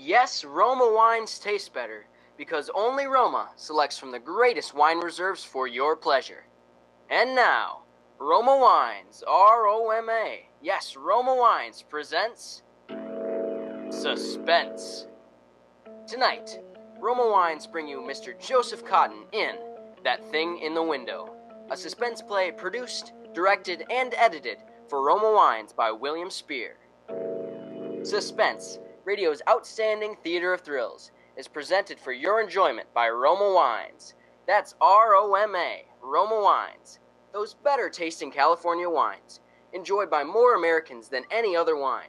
Yes, Roma wines taste better, because only Roma selects from the greatest wine reserves for your pleasure. And now, Roma Wines, R-O-M-A, yes, Roma Wines presents Suspense. Tonight, Roma Wines bring you Mr. Joseph Cotten in That Thing in the Window, a suspense play produced, directed, and edited for Roma Wines by William Spear. Suspense, radio's outstanding theater of thrills, is presented for your enjoyment by Roma Wines. That's R-O-M-A, Roma Wines. Those better tasting California wines, enjoyed by more Americans than any other wine.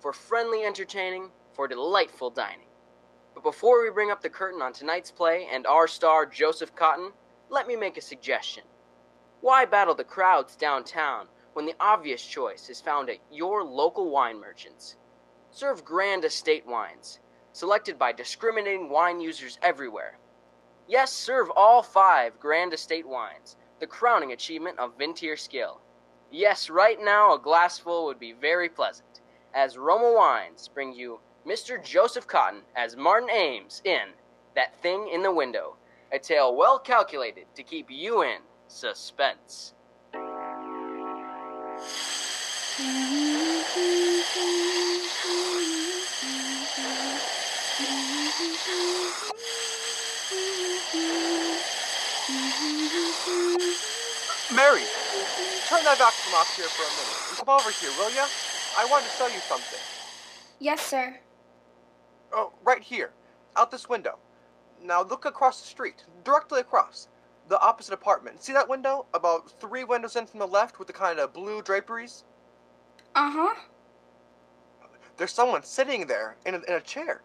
For friendly entertaining, for delightful dining. But before we bring up the curtain on tonight's play and our star Joseph Cotten, let me make a suggestion. Why battle the crowds downtown when the obvious choice is found at your local wine merchants? Serve grand estate wines, selected by discriminating wine users everywhere. Yes, serve all 5 grand estate wines, the crowning achievement of Vintier's skill. Yes, right now a glassful would be very pleasant, as Roma Wines bring you Mr. Joseph Cotten as Martin Ames in That Thing in the Window, a tale well calculated to keep you in suspense. Mary, turn that vacuum off here for a minute and come over here, will ya? I want to show you something. Yes, sir. Oh, right here, out this window. Now look across the street, directly across. The opposite apartment. See that window? About 3 windows in from the left with the kind of blue draperies? Uh-huh. There's someone sitting there in a chair.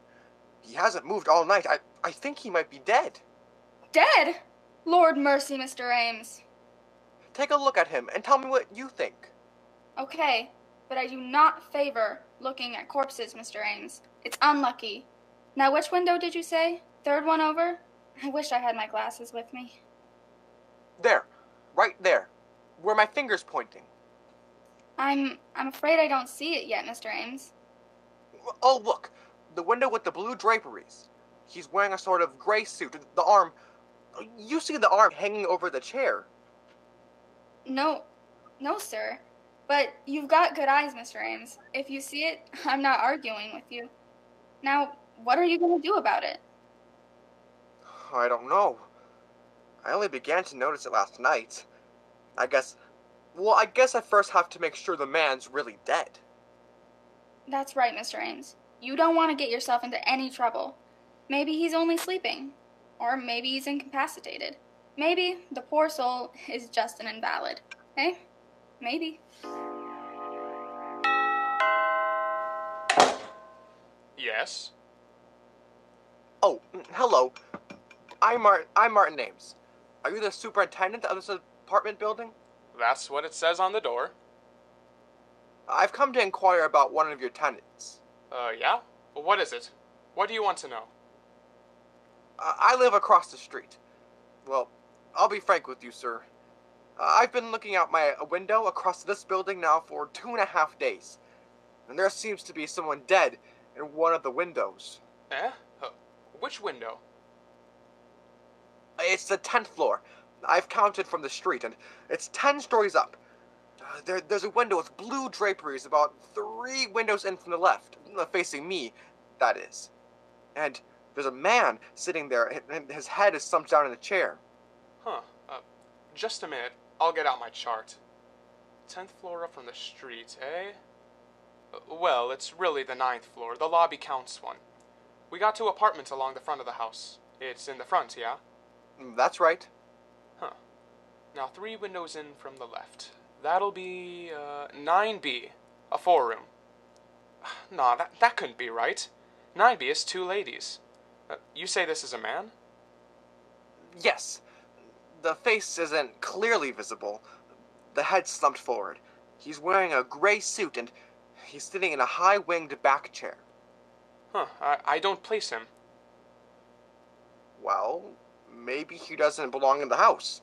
He hasn't moved all night. I think he might be dead. Dead? Lord mercy, Mr. Ames. Take a look at him and tell me what you think. Okay, but I do not favor looking at corpses, Mr. Ames. It's unlucky. Now, which window did you say? 3rd one over? I wish I had my glasses with me. There. Right there. Where my finger's pointing. I'm afraid I don't see it yet, Mr. Ames. Oh, look. The window with the blue draperies. He's wearing a sort of gray suit. The arm... You see the arm hanging over the chair. No, sir. But you've got good eyes, Mr. Ames. If you see it, I'm not arguing with you. Now, what are you going to do about it? I don't know. I only began to notice it last night. I guess I first have to make sure the man's really dead. That's right, Mr. Ames. You don't want to get yourself into any trouble. Maybe he's only sleeping. Or maybe he's incapacitated. Maybe the poor soul is just an invalid. Eh? Maybe. Yes? Oh, hello. I'm Martin Ames. Are you the superintendent of this apartment building? That's what it says on the door. I've come to inquire about one of your tenants. Yeah? What is it? What do you want to know? I live across the street. Well, I'll be frank with you, sir. I've been looking out my window across this building now for 2.5 days. And there seems to be someone dead in one of the windows. Eh? Which window? It's the 10th floor. I've counted from the street, and it's 10 stories up. There's a window with blue draperies about 3 windows in from the left, facing me, that is. And there's a man sitting there, and his head is slumped down in a chair. Huh. Just a minute. I'll get out my chart. 10th floor up from the street, eh? Well, it's really the 9th floor. The lobby counts 1. We got 2 apartments along the front of the house. It's in the front, yeah? That's right. Huh. Now 3 windows in from the left. That'll be, 9B. A 4-room. Nah, that couldn't be right. 9B is 2 ladies. You say this is a man? Yes. The face isn't clearly visible. The head's slumped forward. He's wearing a gray suit, and he's sitting in a high-winged back chair. Huh, I don't place him. Well, maybe he doesn't belong in the house.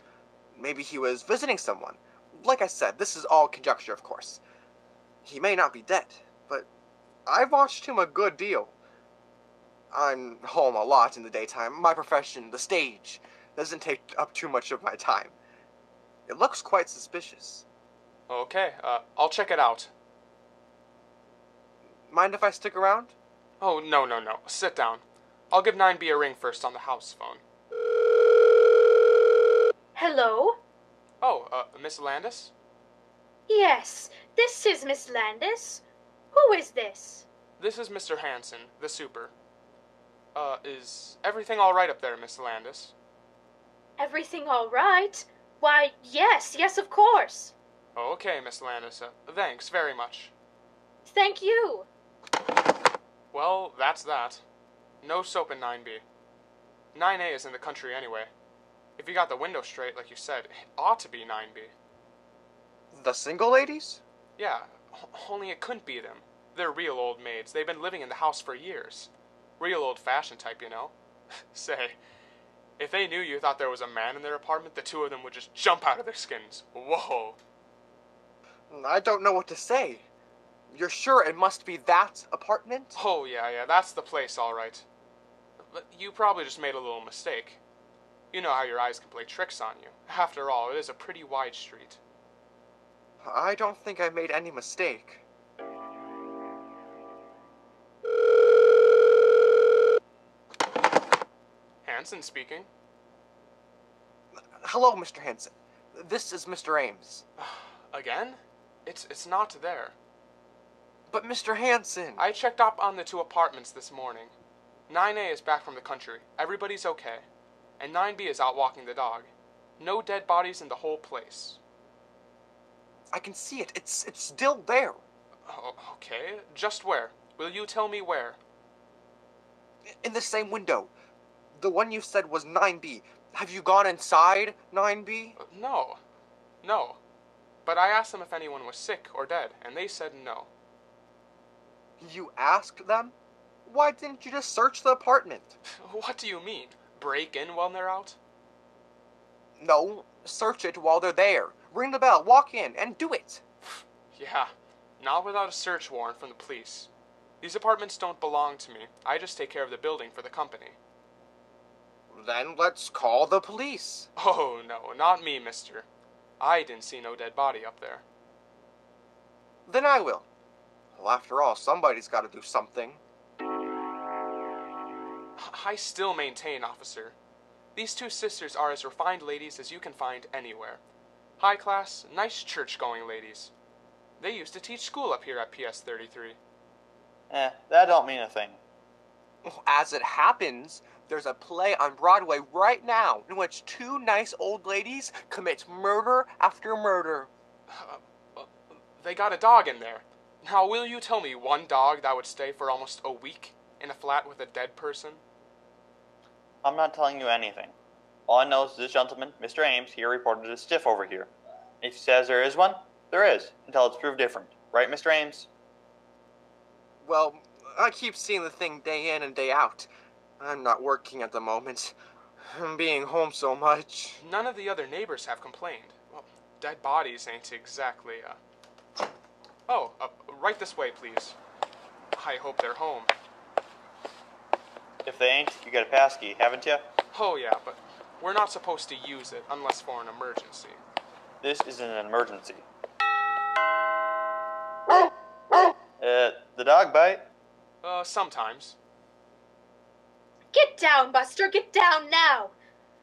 Maybe he was visiting someone. Like I said, this is all conjecture, of course. He may not be dead, but I've watched him a good deal. I'm home a lot in the daytime. My profession, the stage, doesn't take up too much of my time. It looks quite suspicious. Okay, I'll check it out. Mind if I stick around? Oh, no. Sit down. I'll give 9B a ring first on the house phone. Hello? Oh, Miss Landis? Yes, this is Miss Landis. Who is this? This is Mr. Hanson, the super. Is everything all right up there, Miss Landis? Everything all right? Why, yes, of course. Okay, Miss Landis. Thanks very much. Thank you. Well, that's that. No soap in 9B. 9A is in the country anyway. If you got the window straight, like you said, it ought to be 9B. The single ladies? Yeah, only it couldn't be them. They're real old maids. They've been living in the house for years. Real old-fashioned type, you know. Say, if they knew you thought there was a man in their apartment, the two of them would just jump out of their skins. Whoa. I don't know what to say. You're sure it must be that apartment? Oh, yeah, that's the place, all right. But you probably just made a little mistake. You know how your eyes can play tricks on you. After all, it is a pretty wide street. I don't think I made any mistake. Hanson speaking. Hello, Mr. Hanson. This is Mr. Ames. Again? It's not there. But Mr. Hanson... I checked up on the two apartments this morning. 9A is back from the country. Everybody's okay. And 9B is out walking the dog. No dead bodies in the whole place. I can see it. It's still there. Oh, okay. Just where? Will you tell me where? In the same window. The one you said was 9B. Have you gone inside 9B? No. But I asked them if anyone was sick or dead, and they said no. You asked them? Why didn't you just search the apartment? What do you mean? Break in while they're out? No, search it while they're there. Ring the bell, walk in, and do it. Yeah, not without a search warrant from the police. These apartments don't belong to me. I just take care of the building for the company. Then let's call the police. Oh, no, not me, mister. I didn't see no dead body up there. Then I will. Well, after all, somebody's got to do something. I still maintain, officer. These two sisters are as refined ladies as you can find anywhere. High class, nice church-going ladies. They used to teach school up here at PS 33. That don't mean a thing. As it happens, there's a play on Broadway right now in which two nice old ladies commit murder after murder. They got a dog in there. Now, will you tell me one dog that would stay for almost a week in a flat with a dead person? I'm not telling you anything. All I know is this gentleman, Mr. Ames, here reported a stiff over here. If he says there is one, there is, until it's proved different. Right, Mr. Ames? Well, I keep seeing the thing day in and day out. I'm not working at the moment. I'm being home so much. None of the other neighbors have complained. Well, dead bodies ain't exactly, right this way, please. I hope they're home. If they ain't, you got a pass key, haven't you? Oh, yeah, but we're not supposed to use it unless for an emergency. This is an emergency. The dog bite? Sometimes. Get down, Buster, get down now.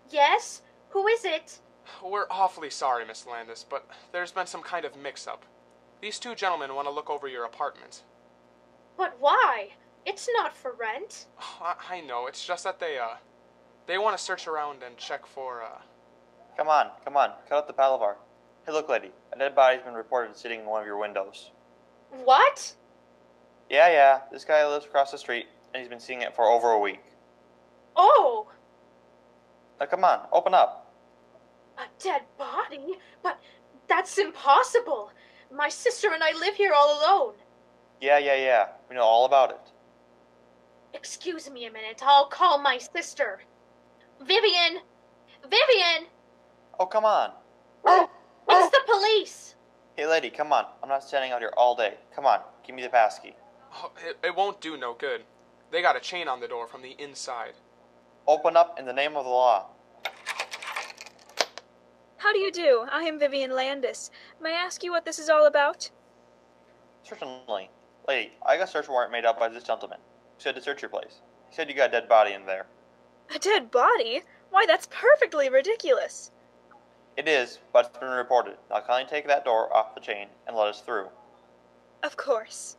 Yes? Who is it? We're awfully sorry, Miss Landis, but there's been some kind of mix-up. These two gentlemen want to look over your apartment. But why? It's not for rent. I know, it's just that they want to search around and check for, Come on, cut out the palaver. Hey, look, lady, a dead body's been reported sitting in one of your windows. What? Yeah, this guy lives across the street, and he's been seeing it for over a week. Oh! Now, come on, open up. A dead body? But that's impossible. My sister and I live here all alone. Yeah, we know all about it. Excuse me a minute, I'll call my sister. Vivian! Vivian! Oh, come on. It's the police! Hey, lady, come on. I'm not standing out here all day. Come on, give me the pass key. it won't do no good. They got a chain on the door from the inside. Open up in the name of the law. How do you do? I am Vivian Landis. May I ask you what this is all about? Certainly. Lady, I got a search warrant made out by this gentleman. He said to search your place. He said you got a dead body in there. A dead body? Why, that's perfectly ridiculous. It is, but it's been reported. Now kindly take that door off the chain and let us through. Of course.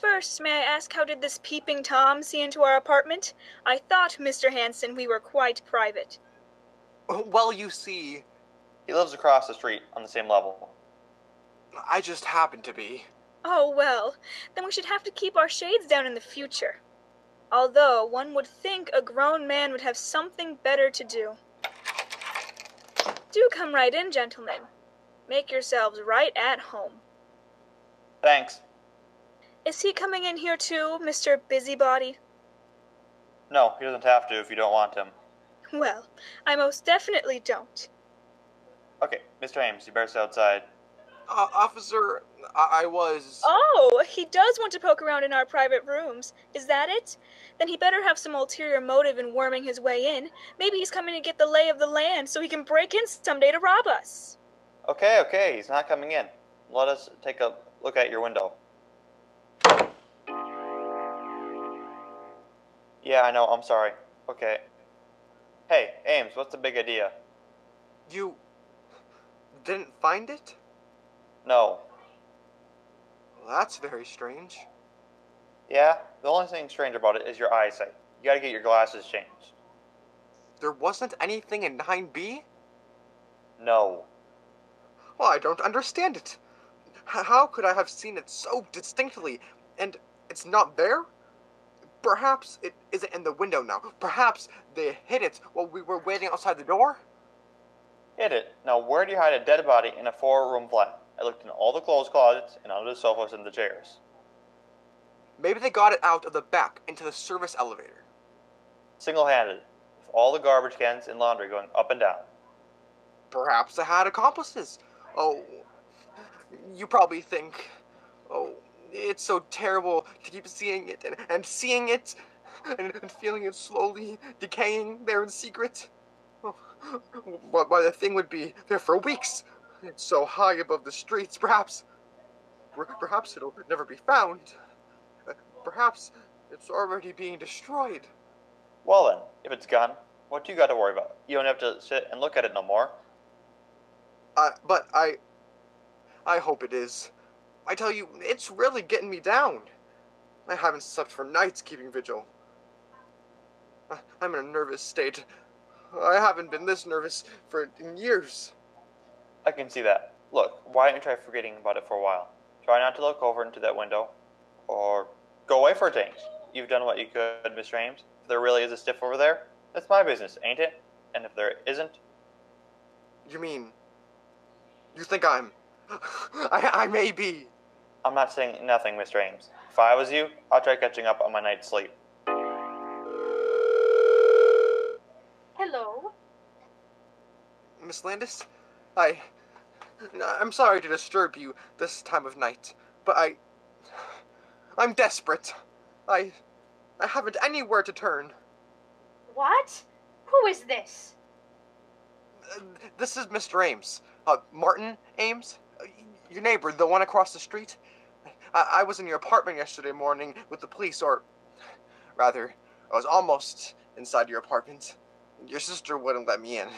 First, may I ask how did this peeping Tom see into our apartment? I thought, Mr. Hanson, we were quite private. Well, you see, He lives across the street on the same level. I just happen to be. Oh, well, then we should have to keep our shades down in the future. Although, one would think a grown man would have something better to do. Do come right in, gentlemen. Make yourselves right at home. Thanks. Is he coming in here too, Mr. Busybody? No, he doesn't have to if you don't want him. Well, I most definitely don't. Okay, Mr. Ames, you better stay outside. Officer, I was... Oh, he does want to poke around in our private rooms. Is that it? Then he better have some ulterior motive in worming his way in. Maybe he's coming to get the lay of the land so he can break in someday to rob us. Okay, he's not coming in. Let us take a look at your window. Yeah, I know, I'm sorry. Okay. Hey, Ames, what's the big idea? You... didn't find it? No. Well, that's very strange. Yeah, the only thing strange about it is your eyesight. You gotta get your glasses changed. There wasn't anything in 9B? No. Well, I don't understand it. How could I have seen it so distinctly, and it's not there? Perhaps it isn't in the window now. Perhaps they hid it while we were waiting outside the door? Hid it. Now, where do you hide a dead body in a 4-room flat? I looked in all the clothes closets and under the sofas and the chairs. Maybe they got it out of the back into the service elevator. Single-handed, with all the garbage cans and laundry going up and down. Perhaps they had accomplices. Oh, you probably think, oh, it's so terrible to keep seeing it and seeing it and feeling it slowly decaying there in secret. Oh, why the thing would be there for weeks. It's so high above the streets. Perhaps it'll never be found. Perhaps it's already being destroyed. Well then, if it's gone, what do you got to worry about? You don't have to sit and look at it no more. But I hope it is. I tell you, it's really getting me down. I haven't slept for nights keeping vigil. I'm in a nervous state. I haven't been this nervous in years. I can see that. Look, why don't you try forgetting about it for a while? Try not to look over into that window. Or go away for a change. You've done what you could, Mr. Ames. If there really is a stiff over there, that's my business, ain't it? And if there isn't... You mean... you think I'm... I may be... I'm not saying nothing, Mr. Ames. If I was you, I'll try catching up on my night's sleep. Hello? Miss Landis? I'm sorry to disturb you this time of night, but I'm desperate. I haven't anywhere to turn. What? Who is this? This is Mr. Ames. Martin Ames? Your neighbor, the one across the street? I was in your apartment yesterday morning with the police, or rather, I was almost inside your apartment. Your sister wouldn't let me in.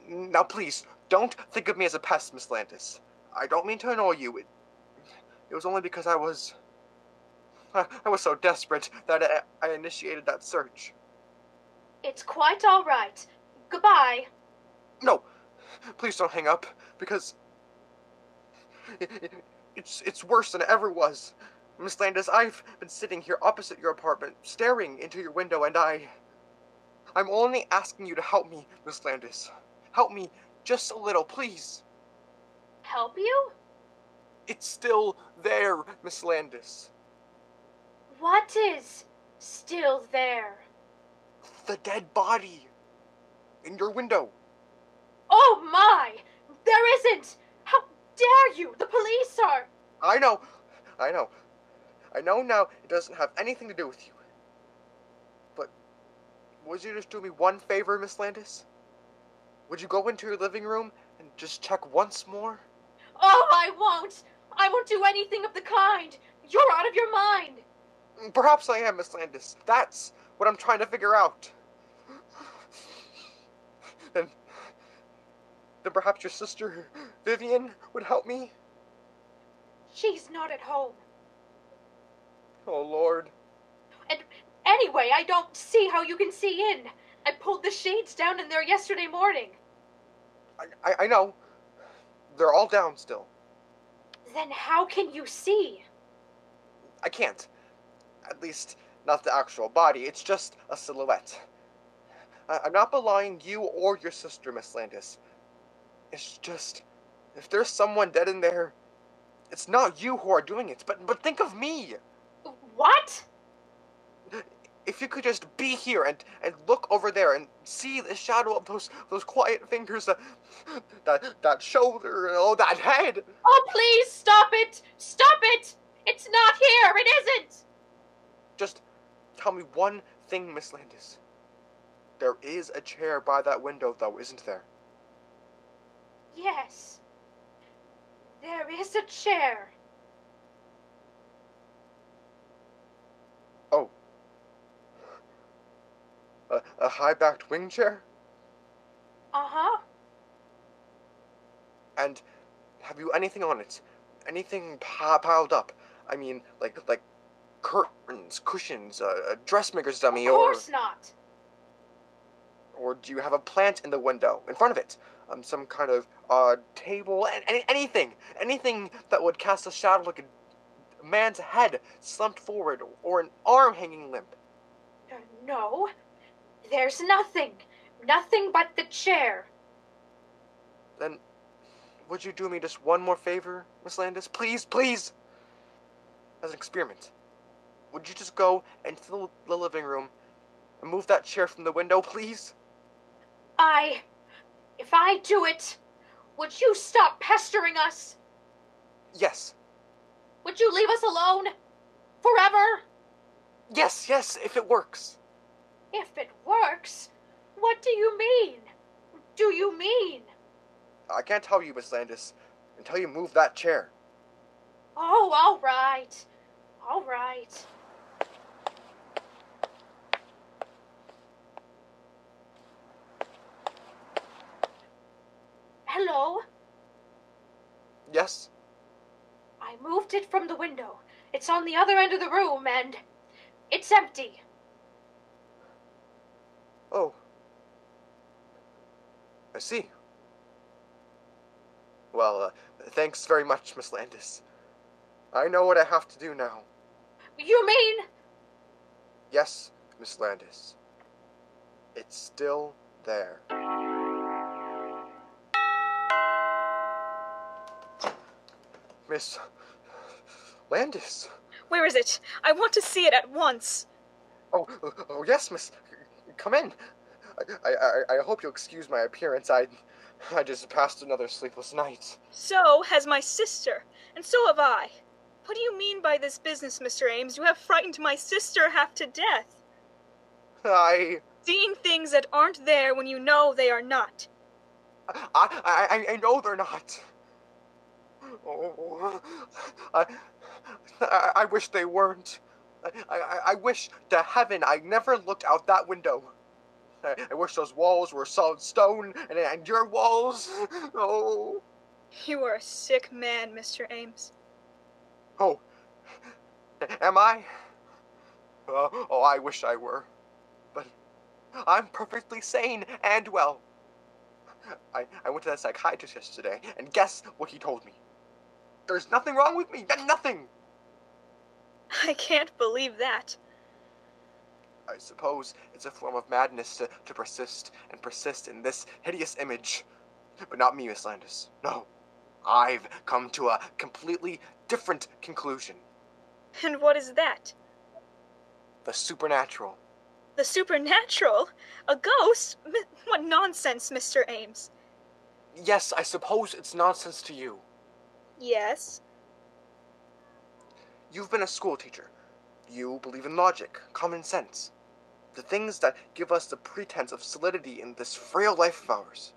Now please, don't think of me as a pest, Miss Landis. I don't mean to annoy you. It was only because I was so desperate that I initiated that search. It's quite all right. Goodbye. No, please don't hang up, because it's worse than it ever was. Miss Landis, I've been sitting here opposite your apartment, staring into your window, and I'm only asking you to help me, Miss Landis. Help me just a little, please. Help you? It's still there, Miss Landis. What is still there? The dead body. In your window. Oh my! There isn't! How dare you! The police are... I know now it doesn't have anything to do with you. would you just do me one favor, Miss Landis? Would you go into your living room and just check once more? Oh, I won't! I won't do anything of the kind! You're out of your mind! Perhaps I am, Miss Landis. That's what I'm trying to figure out. Then perhaps your sister, Vivian, would help me? She's not at home. Oh, Lord. And anyway, I don't see how you can see in. I pulled the shades down in there yesterday morning. I know. They're all down still. Then how can you see? I can't. At least, not the actual body. It's just a silhouette. I'm not belying you or your sister, Miss Landis. It's just, if there's someone dead in there, it's not you who are doing it, but think of me. What? If you could just be here and look over there and see the shadow of those quiet fingers, that shoulder, oh, that head. Oh, please stop it! Stop it! It's not here! It isn't! Just tell me one thing, Miss Landis. There is a chair by that window, though, isn't there? Yes. There is a chair. Oh. A high-backed wing chair? Uh-huh. And have you anything on it? Anything piled up? I mean, like curtains, cushions, a dressmaker's dummy, Of course not. Or do you have a plant in the window, in front of it? Some kind of table, anything that would cast a shadow like a man's head slumped forward, or an arm hanging limp. No. There's nothing. Nothing but the chair. Then, would you do me just one more favor, Miss Landis? Please, please! As an experiment. Would you just go into the living room and move that chair from the window, please? If I do it, would you stop pestering us? Yes. Would you leave us alone? Forever? Yes, if it works. If it works? What do you mean? Do you mean? I can't tell you, Miss Landis, until you move that chair. Oh, all right. All right. Hello? Yes? I moved it from the window. It's on the other end of the room, and it's empty. Oh. I see. Well, thanks very much, Miss Landis. I know what I have to do now. You mean? Yes, Miss Landis. It's still there. Miss Landis. Where is it? I want to see it at once. Oh, yes, Miss. Come in. I hope you'll excuse my appearance. I just passed another sleepless night. So has my sister, and so have I. What do you mean by this business, Mr. Ames? You have frightened my sister half to death. Seeing things that aren't there when you know they are not. I know they're not. Oh, I wish they weren't. I wish to heaven I never looked out that window. I wish those walls were solid stone, and your walls, oh. You are a sick man, Mr. Ames. Oh, am I? Oh, I wish I were. But I'm perfectly sane and well. I went to that psychiatrist yesterday, and guess what he told me? There's nothing wrong with me, nothing! I can't believe that. I suppose it's a form of madness to persist and persist in this hideous image. But not me, Miss Landis. No. I've come to a completely different conclusion. And what is that? The supernatural. The supernatural? A ghost? What nonsense, Mr. Ames. Yes, I suppose it's nonsense to you. Yes? You've been a school teacher. You believe in logic, common sense. The things that give us the pretense of solidity in this frail life of ours.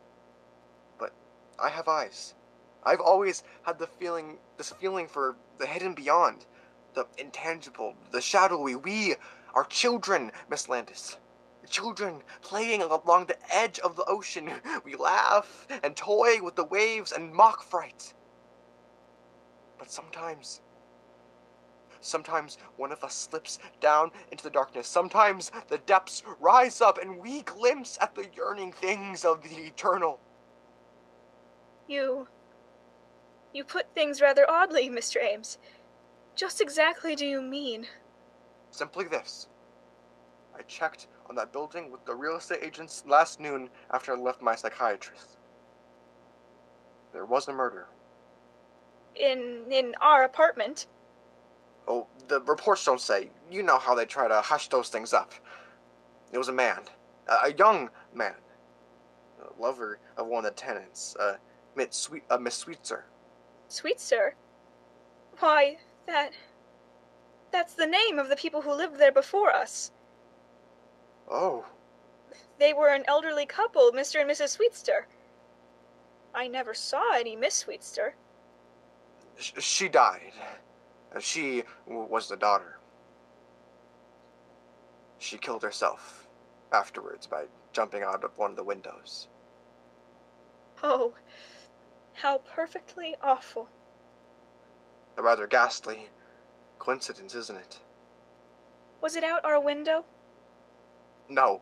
But I have eyes. I've always had this feeling for the hidden beyond, the intangible, the shadowy. We are children, Miss Landis. Children playing along the edge of the ocean. We laugh and toy with the waves and mock fright. But sometimes one of us slips down into the darkness. Sometimes the depths rise up and we glimpse at the yearning things of the eternal. You put things rather oddly, Mr. Ames. Just exactly do you mean? Simply this. I checked on that building with the real estate agents last noon after I left my psychiatrist. There was a murder. In our apartment? Oh, the reports don't say. You know how they try to hush those things up. It was a man. A young man. A lover of one of the tenants. Miss Sweetser. Sweetser? Why, that's the name of the people who lived there before us. Oh. They were an elderly couple, Mr. and Mrs. Sweetser. I never saw any Miss Sweetser. She died. She was the daughter. She killed herself afterwards by jumping out of one of the windows. Oh, how perfectly awful. A rather ghastly coincidence, isn't it? Was it out our window? No.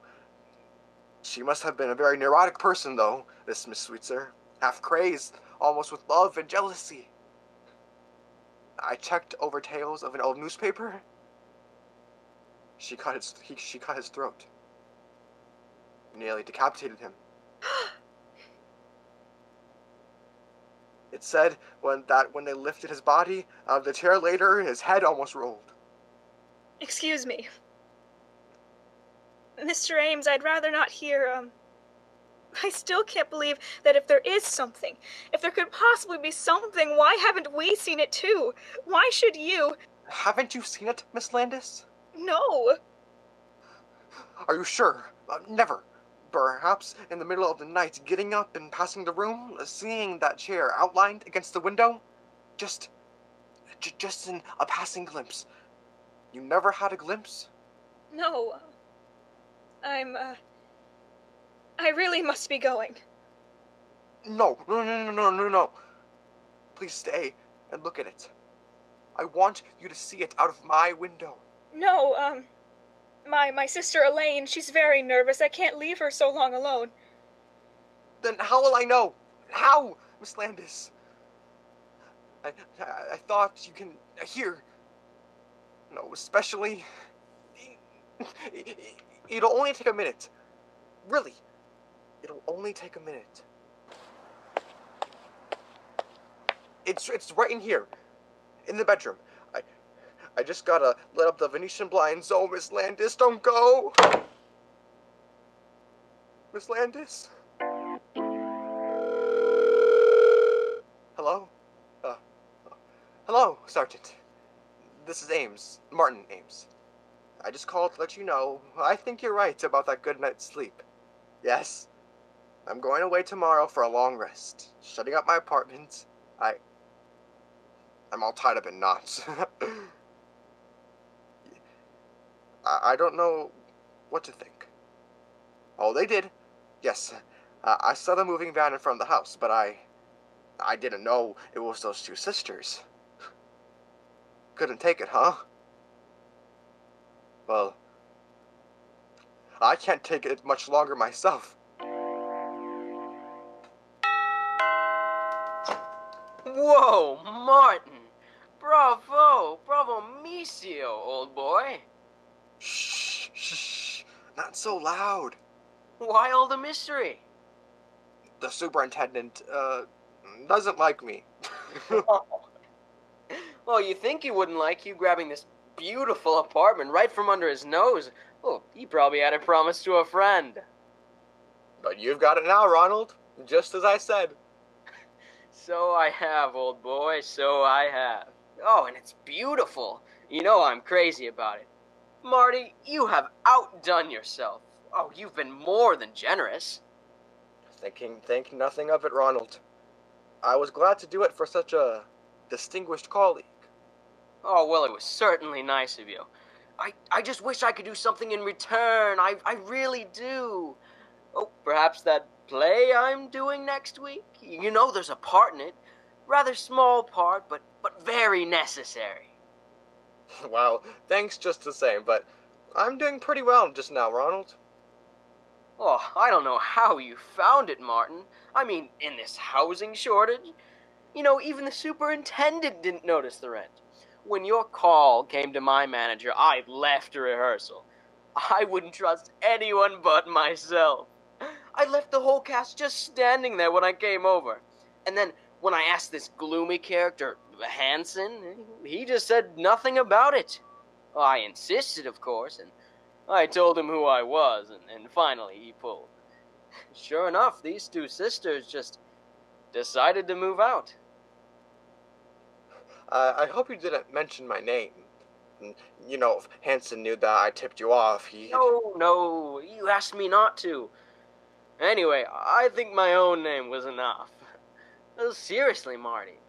She must have been a very neurotic person, though, this Miss Sweetser. Half crazed, almost with love and jealousy. I checked over tales of an old newspaper. She cut his throat. Nearly decapitated him. It said when they lifted his body out of the chair later, his head almost rolled. Excuse me. Mr. Ames, I'd rather not hear, I still can't believe that if there is something, if there could possibly be something, why haven't we seen it too? Why should you? Haven't you seen it, Miss Landis? No. Are you sure? Never. Perhaps in the middle of the night, getting up and passing the room, seeing that chair outlined against the window? Just in a passing glimpse. You never had a glimpse? No. I really must be going. No. Please stay and look at it. I want you to see it out of my window. No, my sister Elaine, she's very nervous. I can't leave her so long alone. Then how will I know? How, Miss Landis? I thought you can hear. No, especially. It'll only take a minute. Really. It'll only take a minute. It's right in here. In the bedroom. I just gotta let up the Venetian blinds. Oh, Miss Landis, don't go! Miss Landis? Hello? Hello, Sargent. This is Ames. Martin Ames. I just called to let you know, I think you're right about that good night's sleep. Yes. I'm going away tomorrow for a long rest. Shutting up my apartment. I'm all tied up in knots. I don't know what to think. Oh, they did. Yes. I saw the moving van in front of the house, but I didn't know it was those two sisters. Couldn't take it, huh? Well, I can't take it much longer myself. Whoa, Martin! Bravo! Bravissimo, old boy! Shh. Not so loud. Why all the mystery? The superintendent, doesn't like me. Well, you think he wouldn't like you grabbing this beautiful apartment right from under his nose. Oh, he probably had it promised to a friend. But you've got it now, Ronald. Just as I said. So I have, old boy, so I have. Oh, and it's beautiful. You know I'm crazy about it. Marty, you have outdone yourself. Oh, you've been more than generous. Think nothing of it, Ronald. I was glad to do it for such a distinguished colleague. Oh, well, it was certainly nice of you. I just wish I could do something in return. I really do. Oh, perhaps that play I'm doing next week? You know there's a part in it. Rather small part, but very necessary. Wow, thanks just the same, but I'm doing pretty well just now, Ronald. Oh, I don't know how you found it, Martin. I mean, in this housing shortage. You know, even the superintendent didn't notice the rent. When your call came to my manager, I left rehearsal. I wouldn't trust anyone but myself. I left the whole cast just standing there when I came over. And then when I asked this gloomy character, Hanson, he just said nothing about it. Well, I insisted, of course, and I told him who I was, and finally he pulled. Sure enough, these two sisters just decided to move out. I hope you didn't mention my name. You know, if Hanson knew that I tipped you off, he'd... No, you asked me not to. Anyway, I think my own name was enough. Seriously, Marty,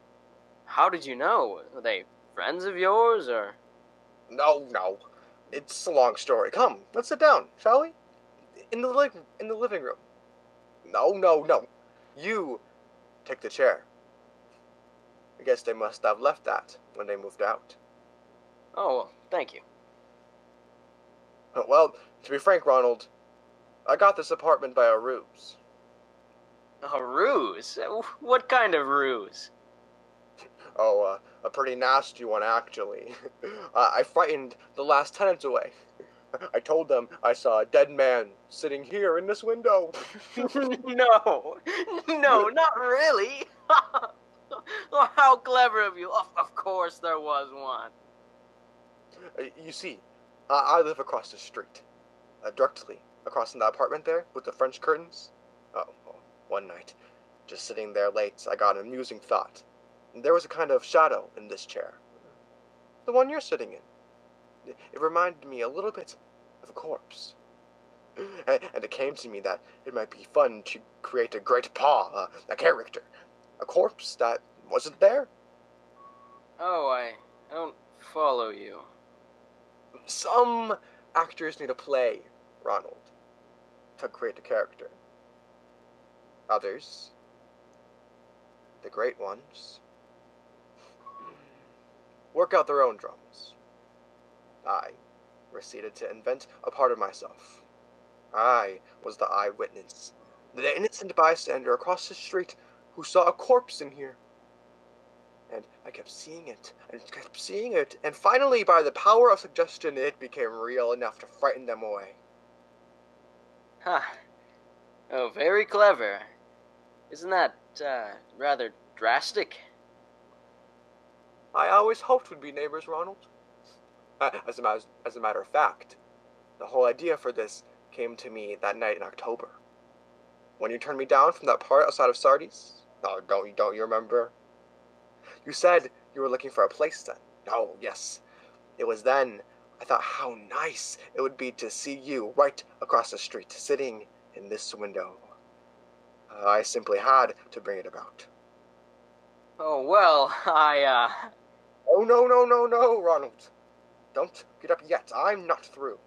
how did you know? Were they friends of yours, or...? No. It's a long story. Come, let's sit down, shall we? In the living room. No. You take the chair. I guess they must have left that when they moved out. Oh, well, thank you. Well, to be frank, Ronald, I got this apartment by a ruse. A ruse? What kind of ruse? Oh, a pretty nasty one, actually. I frightened the last tenants away. I told them I saw a dead man sitting here in this window. No, not really. Oh, how clever of you. Of course there was one. You see, I live across the street. Directly across from the apartment there with the French curtains. One night, just sitting there late, I got an amusing thought. There was a kind of shadow in this chair. The one you're sitting in. It reminded me a little bit of a corpse. And it came to me that it might be fun to create a great paw, a character. A corpse that wasn't there. Oh, I don't follow you. Some actors need a play, Ronald, to create a character. Others, the great ones, work out their own dramas. I proceeded to invent a part of myself. I was the eyewitness, the innocent bystander across the street who saw a corpse in here. And I kept seeing it, and finally, by the power of suggestion, it became real enough to frighten them away. Huh. Oh, very clever. Isn't that, rather drastic? I always hoped we'd be neighbors, Ronald. As a matter of fact, the whole idea for this came to me that night in October. When you turned me down from that part outside of Sardi's. Oh, don't you remember? You said you were looking for a place then. Oh, yes. It was then I thought how nice it would be to see you right across the street, sitting in this window. I simply had to bring it about. Oh, well, Oh, no, Ronald. Don't get up yet. I'm not through.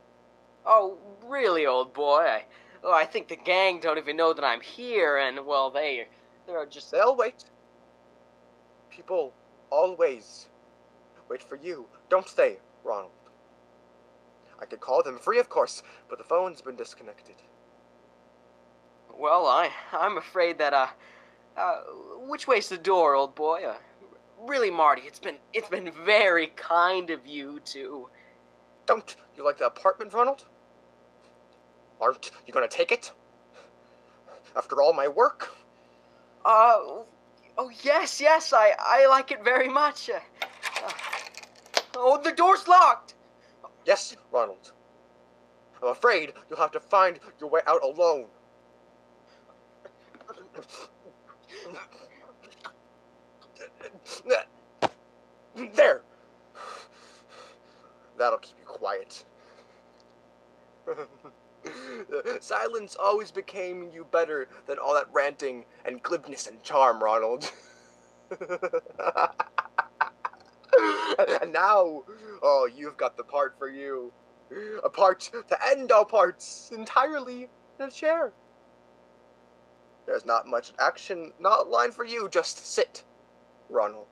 Oh, really, old boy? I think the gang don't even know that I'm here, and, well, they're just... They'll wait. People always wait for you, don't they, Ronald? I could call them free, of course, but the phone's been disconnected. Well, I'm afraid that, which way's the door, old boy? Really, Marty, it's been very kind of you to... Don't you like the apartment, Ronald? Aren't you gonna take it? After all my work? Oh, yes, I like it very much. Oh, the door's locked! Yes, Ronald. I'm afraid you'll have to find your way out alone. There! That'll keep you quiet. Silence always became you better than all that ranting and glibness and charm, Ronald. And now, oh, you've got the part for you. A part to end all parts entirely in a chair. There's not much action, not a line for you. Just sit, Ronald.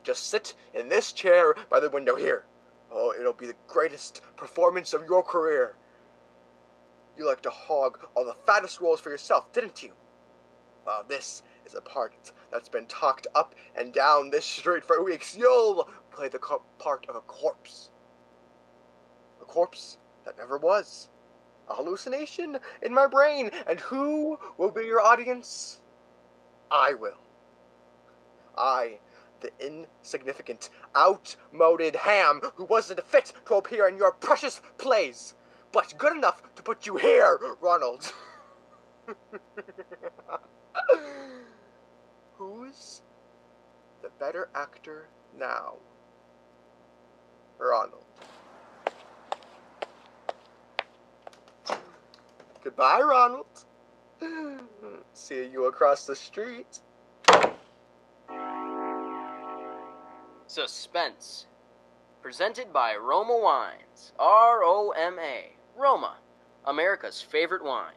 Just sit in this chair by the window here. Oh, it'll be the greatest performance of your career. You like to hog all the fattest roles for yourself, didn't you? Well, this is a part that's been talked up and down this street for weeks. You'll play the part of a corpse. A corpse that never was. A hallucination in my brain. And who will be your audience? I will. I, the insignificant, outmoded ham who wasn't fit to appear in your precious plays, but good enough to put you here, Ronald. Who's the better actor now? Ronald. Goodbye, Ronald. See you across the street. Suspense. Presented by Roma Wines. R-O-M-A. Roma, America's favorite wine.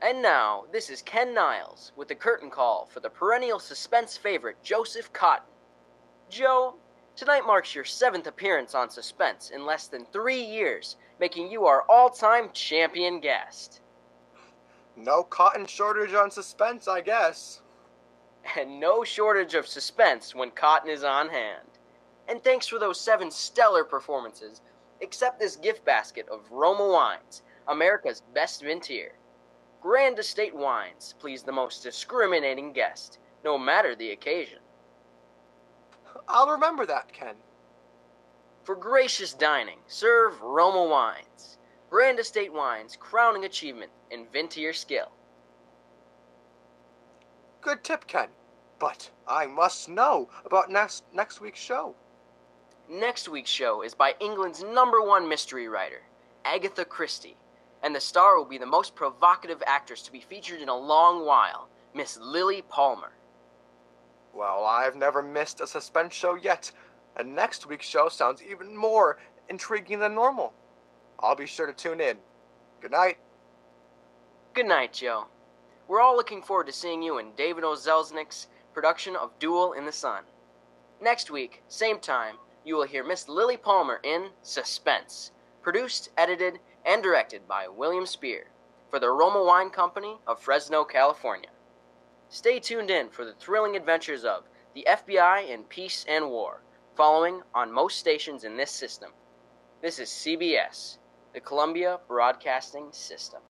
And now, this is Ken Niles with the curtain call for the perennial suspense favorite, Joseph Cotten. Joe, tonight marks your 7th appearance on Suspense in less than 3 years, making you our all-time champion guest. No Cotten shortage on Suspense, I guess. And no shortage of suspense when Cotten is on hand. And thanks for those 7 stellar performances. Accept this gift basket of Roma Wines, America's best vintier. Grand Estate Wines please the most discriminating guest, no matter the occasion. I'll remember that, Ken. For gracious dining, serve Roma Wines. Grand Estate Wines, crowning achievement in vintier skill. Good tip, Ken. But I must know about next week's show. Next week's show is by England's #1 mystery writer, Agatha Christie, and the star will be the most provocative actress to be featured in a long while, Miss Lily Palmer. Well, I've never missed a suspense show yet, and next week's show sounds even more intriguing than normal. I'll be sure to tune in. Good night. Good night, Joe. We're all looking forward to seeing you in David O. Selznick's production of Duel in the Sun. Next week, same time, you will hear Miss Lily Palmer in Suspense, produced, edited, and directed by William Spear for the Roma Wine Company of Fresno, California. Stay tuned in for the thrilling adventures of the FBI in Peace and War, following on most stations in this system. This is CBS, the Columbia Broadcasting System.